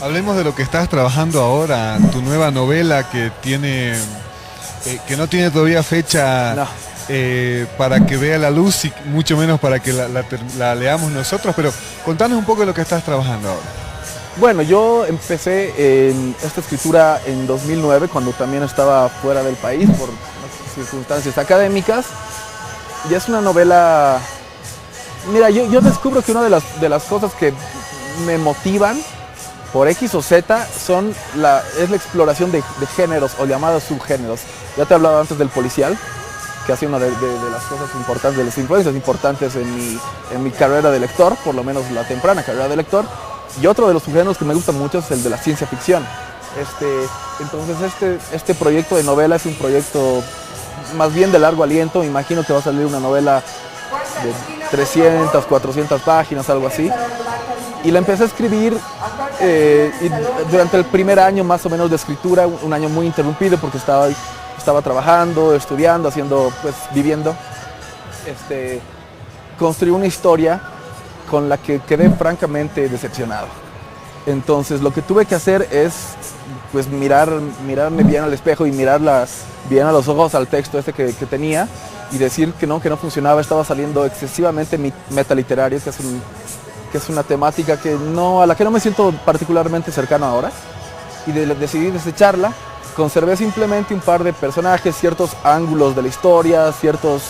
Hablemos de lo que estás trabajando ahora, tu nueva novela que tiene, que no tiene todavía fecha. No. Para que vea la luz y mucho menos para que la leamos nosotros, pero contanos un poco de lo que estás trabajando ahora. Bueno, yo empecé en esta escritura en 2009, cuando también estaba fuera del país por circunstancias académicas, y es una novela. Mira, yo descubro que una de las cosas que me motivan por X o Z es la exploración de géneros o llamados subgéneros. Ya te he hablado antes del policial, que ha sido una de las cosas importantes, de las influencias importantes en mi carrera de lector, por lo menos la temprana carrera de lector. Y otro de los subgéneros que me gusta mucho es el de la ciencia ficción. Entonces este proyecto de novela es un proyecto más bien de largo aliento. Me imagino que va a salir una novela de 300, 400 páginas, algo así. Y la empecé a escribir y durante el primer año más o menos de escritura, un año muy interrumpido porque estaba trabajando, estudiando, viviendo. Construí una historia con la que quedé francamente decepcionado. Entonces lo que tuve que hacer es pues mirarme bien al espejo y mirarla bien a los ojos al texto que tenía y decir que no funcionaba. Estaba saliendo excesivamente metaliterario, que es una temática a la que no me siento particularmente cercano ahora, y decidí desecharla. Conservé simplemente un par de personajes, ciertos ángulos de la historia, ciertos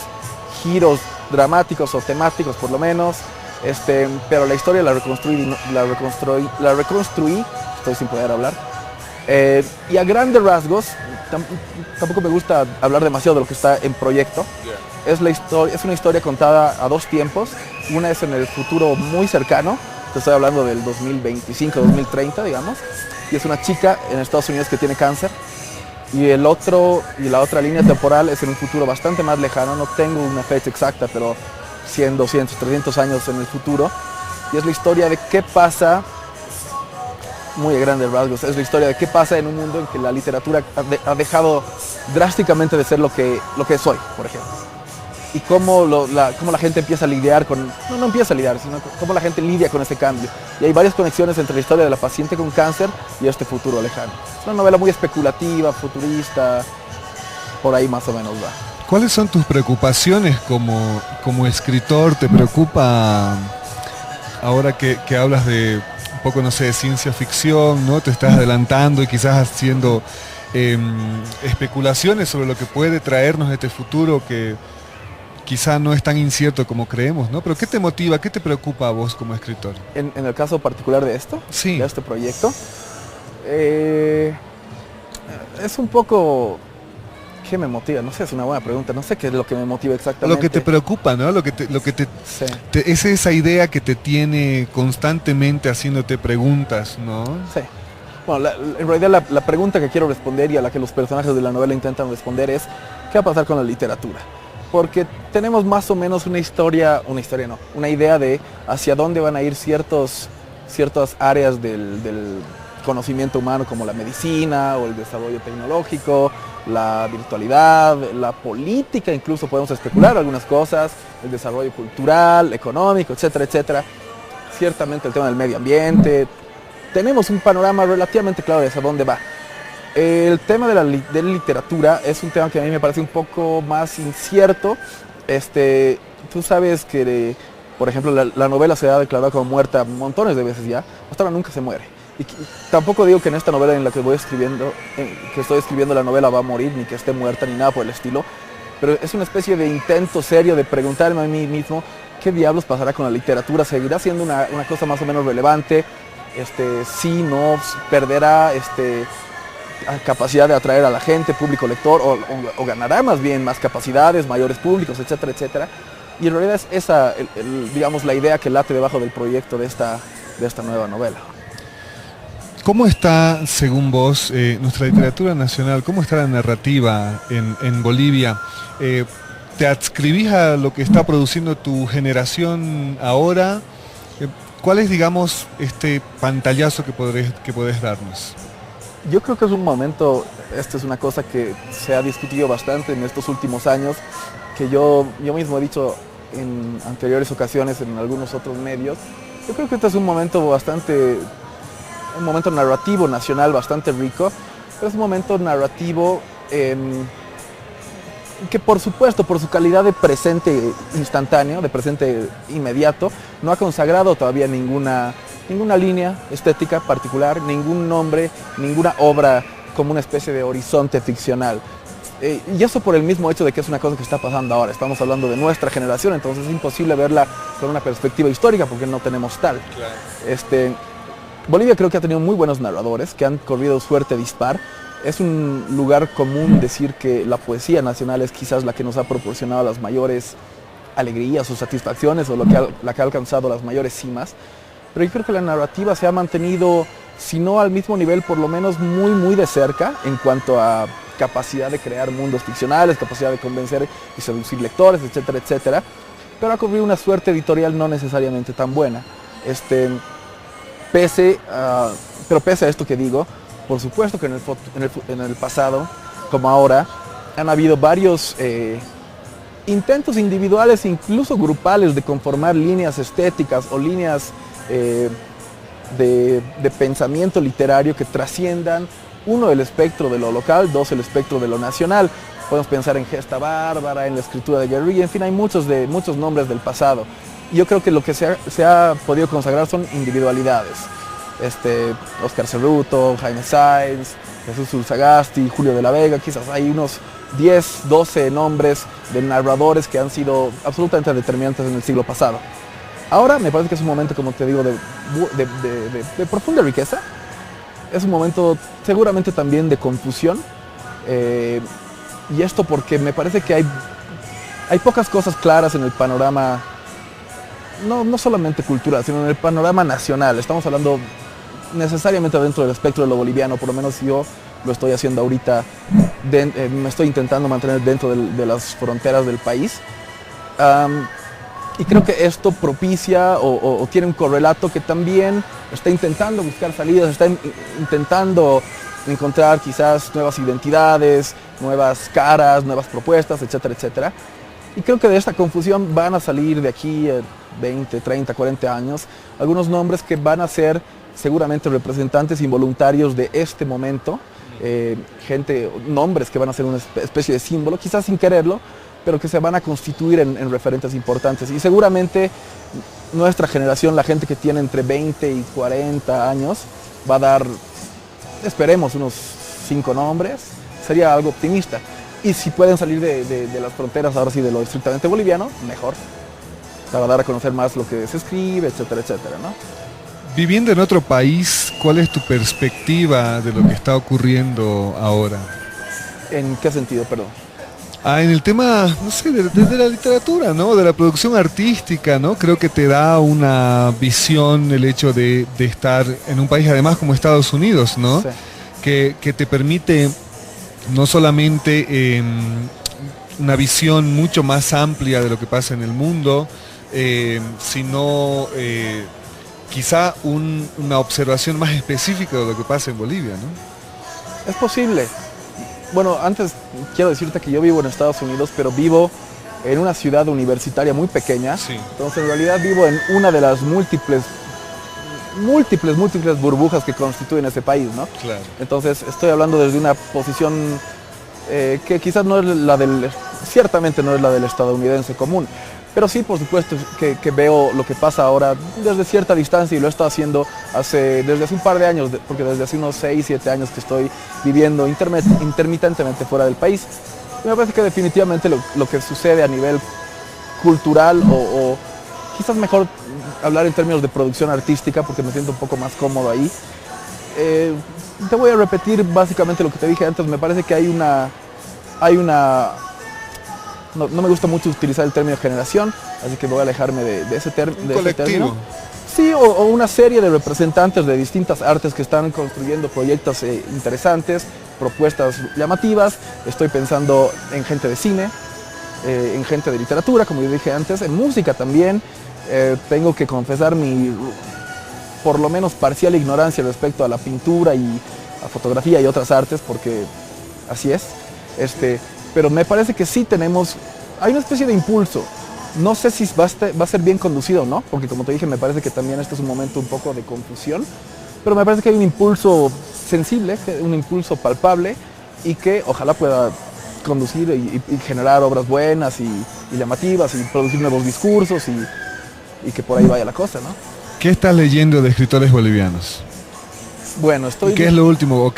giros dramáticos o temáticos por lo menos, pero la historia la reconstruí, estoy sin poder hablar. Y a grandes rasgos, tampoco me gusta hablar demasiado de lo que está en proyecto. Es una historia contada a dos tiempos. Una es en el futuro muy cercano, te estoy hablando del 2025, 2030, digamos, y es una chica en Estados Unidos que tiene cáncer. Y la otra línea temporal es en un futuro bastante más lejano, no tengo una fecha exacta, pero 100, 200, 300 años en el futuro. Y es la historia de qué pasa, muy a grandes rasgos, es la historia de qué pasa en un mundo en que la literatura ha dejado drásticamente de ser lo que es hoy, por ejemplo. Y cómo la gente empieza a lidiar no empieza a lidiar, sino cómo la gente lidia con ese cambio. Y hay varias conexiones entre la historia de la paciente con cáncer y este futuro lejano. Es una novela muy especulativa, futurista, por ahí más o menos va. ¿Cuáles son tus preocupaciones como escritor? ¿Te preocupa ahora que hablas de un poco, no sé, de ciencia ficción, ¿no? Te estás adelantando y quizás haciendo especulaciones sobre lo que puede traernos este futuro que quizá no es tan incierto como creemos, ¿no? Pero ¿qué te motiva, qué te preocupa a vos como escritor? En el caso particular de esto, sí, de este proyecto, es un poco... ¿Qué me motiva? No sé, es una buena pregunta, no sé qué es lo que me motiva exactamente. Lo que te preocupa, ¿no? Sí. Es esa idea que te tiene constantemente haciéndote preguntas, ¿no? Sí. Bueno, en realidad la pregunta que quiero responder y a la que los personajes de la novela intentan responder es ¿qué va a pasar con la literatura? Porque tenemos más o menos una idea de hacia dónde van a ir ciertas áreas del conocimiento humano, como la medicina o el desarrollo tecnológico, la virtualidad, la política, incluso podemos especular algunas cosas, el desarrollo cultural, económico, etcétera, etcétera. Ciertamente el tema del medio ambiente. Tenemos un panorama relativamente claro de hacia dónde va. El tema de la literatura es un tema que a mí me parece un poco más incierto. Tú sabes que, por ejemplo, la novela se ha declarado como muerta montones de veces ya, hasta ahora nunca se muere. Y tampoco digo que en esta novela en la que estoy escribiendo la novela va a morir, ni que esté muerta, ni nada por el estilo, pero es una especie de intento serio de preguntarme a mí mismo qué diablos pasará con la literatura. ¿Seguirá siendo una cosa más o menos relevante? Sí, no, perderá capacidad de atraer a la gente, público lector, o ganará más bien más capacidades, mayores públicos, etcétera, etcétera. Y en realidad es esa, digamos, la idea que late debajo del proyecto de esta nueva novela. ¿Cómo está, según vos, nuestra literatura nacional? ¿Cómo está la narrativa en Bolivia? ¿Te adscribís a lo que está produciendo tu generación ahora? ¿Cuál es, digamos, este pantallazo que podés darnos? Yo creo que es un momento, esta es una cosa que se ha discutido bastante en estos últimos años, que yo mismo he dicho en anteriores ocasiones en algunos otros medios. Yo creo que este es un momento narrativo nacional bastante rico, pero es un momento narrativo que por supuesto, por su calidad de presente instantáneo, de presente inmediato, no ha consagrado todavía ninguna línea estética particular, ningún nombre, ninguna obra como una especie de horizonte ficcional. Y eso por el mismo hecho de que es una cosa que está pasando ahora. Estamos hablando de nuestra generación, entonces es imposible verla con una perspectiva histórica porque no tenemos tal. Claro. Bolivia creo que ha tenido muy buenos narradores que han corrido suerte dispar. Es un lugar común decir que la poesía nacional es quizás la que nos ha proporcionado las mayores alegrías o satisfacciones o la que ha alcanzado las mayores cimas. Pero yo creo que la narrativa se ha mantenido, si no al mismo nivel, por lo menos muy, muy de cerca en cuanto a capacidad de crear mundos ficcionales, capacidad de convencer y seducir lectores, etcétera, etcétera. Pero ha corrido una suerte editorial no necesariamente tan buena. Pese a esto que digo, por supuesto que en el pasado, como ahora, han habido varios intentos individuales, incluso grupales, de conformar líneas estéticas o líneas de pensamiento literario que trasciendan, uno, el espectro de lo local, dos, el espectro de lo nacional. Podemos pensar en Gesta Bárbara, en la escritura de guerrilla, en fin, hay muchos nombres del pasado. Y yo creo que lo que se ha podido consagrar son individualidades. Oscar Cerruto, Jaime Sáenz, Jesús Ulzagasti, Julio de la Vega, quizás hay unos 10, 12 nombres de narradores que han sido absolutamente determinantes en el siglo pasado. Ahora me parece que es un momento, como te digo, de profunda riqueza. Es un momento seguramente también de confusión. Y esto porque me parece que hay pocas cosas claras en el panorama, no solamente cultural, sino en el panorama nacional. Estamos hablando necesariamente dentro del espectro de lo boliviano, por lo menos yo lo estoy haciendo ahorita, me estoy intentando mantener dentro de las fronteras del país. Y creo que esto propicia o tiene un correlato que también está intentando buscar salidas, está intentando encontrar quizás nuevas identidades, nuevas caras, nuevas propuestas, etcétera, etcétera. Y creo que de esta confusión van a salir de aquí 20, 30, 40 años algunos nombres que van a ser seguramente representantes involuntarios de este momento, nombres que van a ser una especie de símbolo, quizás sin quererlo, pero que se van a constituir en referentes importantes. Y seguramente nuestra generación, la gente que tiene entre 20 y 40 años, va a dar, esperemos, unos 5 nombres. Sería algo optimista. Y si pueden salir de las fronteras, ahora sí, de lo estrictamente boliviano, mejor. Para dar a conocer más lo que se escribe, etcétera, etcétera, ¿no? Viviendo en otro país, ¿cuál es tu perspectiva de lo que está ocurriendo ahora? ¿En qué sentido, perdón? En el tema, no sé, de la literatura, ¿no? De la producción artística, ¿no? Creo que te da una visión el hecho de estar en un país, además, como Estados Unidos, ¿no? Sí. Que te permite no solamente una visión mucho más amplia de lo que pasa en el mundo, sino quizá una observación más específica de lo que pasa en Bolivia, ¿no? Es posible. Bueno, antes quiero decirte que yo vivo en Estados Unidos, pero vivo en una ciudad universitaria muy pequeña. Sí. Entonces, en realidad vivo en una de las múltiples burbujas que constituyen ese país, ¿no? Claro. Entonces, estoy hablando desde una posición que quizás no es ciertamente no es la del estadounidense común. Pero sí, por supuesto, que veo lo que pasa ahora desde cierta distancia y lo he estado haciendo desde hace un par de años, porque desde hace unos 6, 7 años que estoy viviendo intermitentemente fuera del país. Y me parece que definitivamente lo que sucede a nivel cultural o quizás mejor hablar en términos de producción artística porque me siento un poco más cómodo ahí. Te voy a repetir básicamente lo que te dije antes, me parece que hay una no me gusta mucho utilizar el término generación, así que voy a alejarme de ese término. Sí, o una serie de representantes de distintas artes que están construyendo proyectos interesantes, propuestas llamativas. Estoy pensando en gente de cine, en gente de literatura, como yo dije antes, en música también. Tengo que confesar mi, por lo menos, parcial ignorancia respecto a la pintura y a fotografía y otras artes, porque así es. Pero me parece que sí tenemos, hay una especie de impulso. No sé si va a ser bien conducido o no, porque como te dije, me parece que también este es un momento un poco de confusión, pero me parece que hay un impulso sensible, un impulso palpable, y que ojalá pueda conducir y generar obras buenas y llamativas, y producir nuevos discursos, y que por ahí vaya la cosa, ¿no? ¿Qué estás leyendo de escritores bolivianos? Bueno, ¿Qué es lo último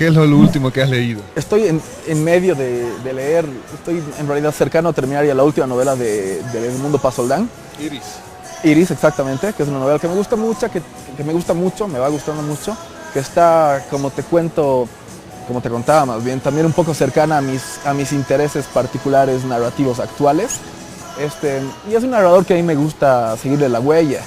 que has leído? Estoy en medio de leer, estoy en realidad cercano a terminar ya la última novela de Edmundo Pasoldán. Iris. Iris, exactamente, que es una novela que me gusta mucho, me va gustando mucho, que está, como te contaba más bien, también un poco cercana a mis intereses particulares narrativos actuales. Y es un narrador que a mí me gusta seguirle la huella.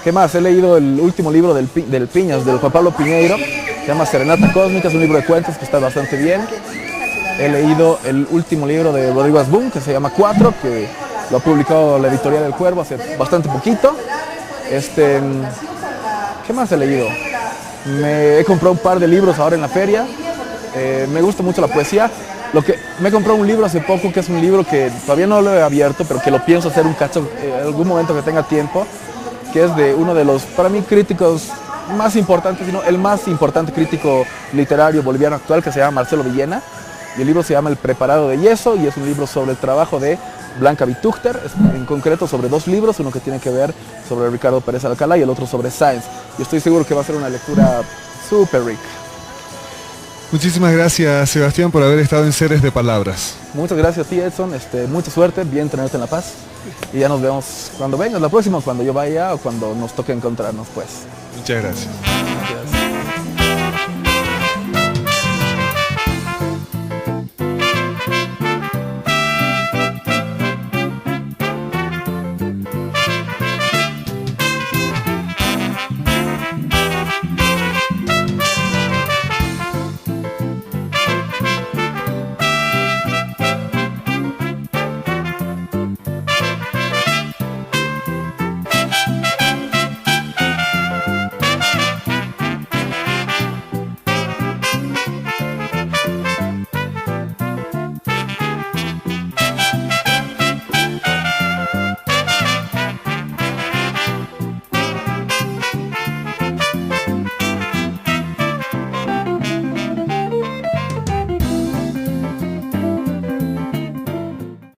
¿Qué más? He leído el último libro del Piñas, del Juan Pablo Piñeiro, se llama Serenata Cósmica, es un libro de cuentos que está bastante bien. He leído el último libro de Rodrigo Asbun, que se llama Cuatro, que lo ha publicado la editorial del Cuervo hace bastante poquito. ¿Qué más he leído? Me he comprado un par de libros ahora en la feria. Me gusta mucho la poesía. Me he comprado un libro hace poco, que es un libro que todavía no lo he abierto, pero que lo pienso hacer un cacho en algún momento que tenga tiempo, que es de uno de los, para mí, críticos más importantes, sino el más importante crítico literario boliviano actual, que se llama Marcelo Villena. Y el libro se llama El Preparado de Yeso, y es un libro sobre el trabajo de Blanca Vitúchter, en concreto sobre dos libros, uno que tiene que ver sobre Ricardo Pérez Alcalá y el otro sobre Sáenz. Y estoy seguro que va a ser una lectura súper rica. Muchísimas gracias, Sebastián, por haber estado en Seres de Palabras. Muchas gracias a ti, Edson. Mucha suerte, bien tenerte en La Paz. Y ya nos vemos cuando vengas, la próxima, cuando yo vaya o cuando nos toque encontrarnos, pues. Muchas gracias.